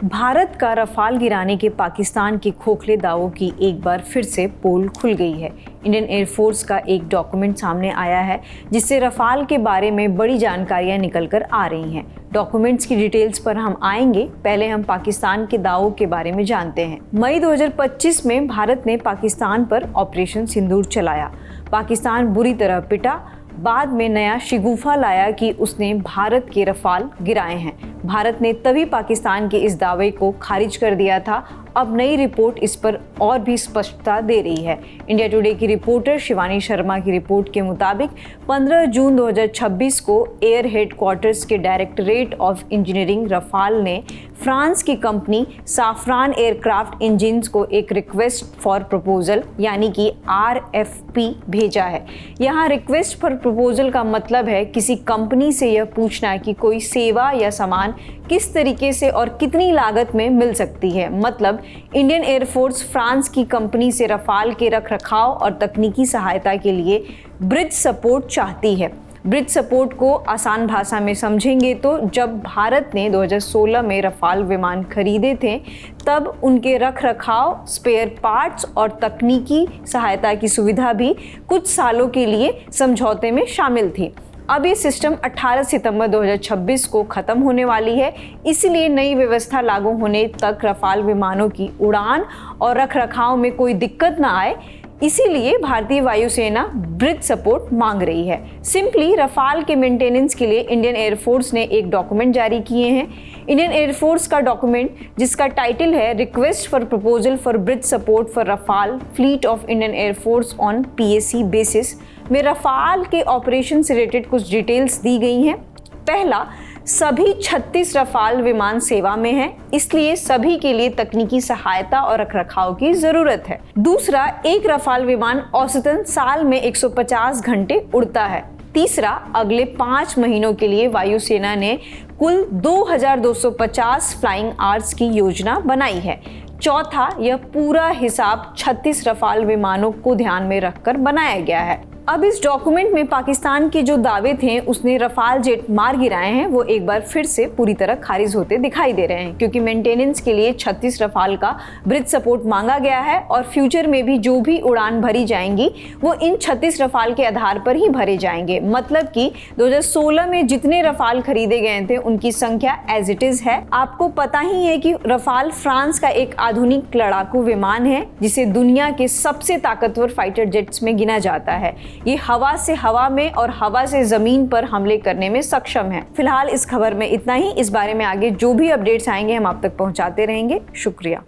भारत का रफाल गिराने के पाकिस्तान के खोखले दावों की एक बार फिर से पोल खुल गई है। इंडियन एयरफोर्स का एक डॉक्यूमेंट सामने आया है जिससे रफाल के बारे में बड़ी जानकारियां निकल कर आ रही हैं। डॉक्यूमेंट्स की डिटेल्स पर हम आएंगे, पहले हम पाकिस्तान के दावों के बारे में जानते हैं। मई 2025 में भारत ने पाकिस्तान पर ऑपरेशन सिंदूर चलाया। पाकिस्तान बुरी तरह पिटा। बाद में नया शिगुफा लाया कि उसने भारत के रफाल गिराए हैं। भारत ने तभी पाकिस्तान के इस दावे को खारिज कर दिया था। अब नई रिपोर्ट इस पर और भी स्पष्टता दे रही है। इंडिया टुडे की रिपोर्टर शिवानी शर्मा की रिपोर्ट के मुताबिक 15 जून 2026 को एयर हेडक्वार्टर्स के डायरेक्टरेट ऑफ इंजीनियरिंग रफाल ने फ्रांस की कंपनी साफरान एयरक्राफ्ट इंजिन्स को एक रिक्वेस्ट फॉर प्रपोजल यानी कि RFP भेजा है। यहाँ रिक्वेस्ट फॉर प्रपोजल का मतलब है किसी कंपनी से यह पूछना कि कोई सेवा या सामान किस तरीके से और कितनी लागत में मिल सकती है। मतलब इंडियन एयरफोर्स फ्रांस की कंपनी से रफाल के रखरखाव और तकनीकी सहायता के लिए ब्रिज सपोर्ट चाहती है। ब्रिज सपोर्ट को आसान भाषा में समझेंगे तो जब भारत ने 2016 में रफाल विमान खरीदे थे तब उनके रखरखाव, स्पेयर पार्ट्स और तकनीकी सहायता की सुविधा भी कुछ सालों के लिए समझौते में शामिल थी। अब ये सिस्टम 18 सितंबर 2026 को ख़त्म होने वाली है, इसलिए नई व्यवस्था लागू होने तक रफाल विमानों की उड़ान और रखरखाव में कोई दिक्कत ना आए, इसीलिए भारतीय वायुसेना ब्रिज सपोर्ट मांग रही है। सिंपली रफाल के मेंटेनेंस के लिए इंडियन एयरफोर्स ने एक डॉक्यूमेंट जारी किए हैं। इंडियन एयरफोर्स का डॉक्यूमेंट, जिसका टाइटल है request for proposal for bridge support for Rafale fleet of Indian air force on PAC basis, में रफाल के ऑपरेशन से रिलेटेड कुछ डिटेल्स दी गई हैं। पहला, सभी 36 रफाल विमान सेवा में हैं, इसलिए सभी के लिए तकनीकी सहायता और रखरखाव की जरूरत है। दूसरा, एक रफाल विमान औसतन साल में 150 घंटे उड़ता है। तीसरा, अगले 5 महीनों के लिए वायुसेना ने कुल 2250 फ्लाइंग आवर्स की योजना बनाई है। चौथा, यह पूरा हिसाब 36 रफाल विमानों को ध्यान में रखकर बनाया गया है। अब इस डॉक्यूमेंट में पाकिस्तान के जो दावे थे उसने रफाल जेट मार गिराए हैं, वो एक बार फिर से पूरी तरह खारिज होते दिखाई दे रहे हैं, क्योंकि मेंटेनेंस के लिए 36 रफाल का ब्रिज सपोर्ट मांगा गया है और फ्यूचर में भी जो भी उड़ान भरी जाएंगी वो इन 36 रफाल के आधार पर ही भरे जाएंगे। मतलब कि 2016 में जितने रफाल खरीदे गए थे उनकी संख्या एज इट इज है। आपको पता ही है कि रफाल फ्रांस का एक आधुनिक लड़ाकू विमान है जिसे दुनिया के सबसे ताकतवर फाइटर जेट्स में गिना जाता है। ये हवा से हवा में और हवा से जमीन पर हमले करने में सक्षम है। फिलहाल इस खबर में इतना ही। इस बारे में आगे जो भी अपडेट्स आएंगे हम आप तक पहुंचाते रहेंगे। शुक्रिया।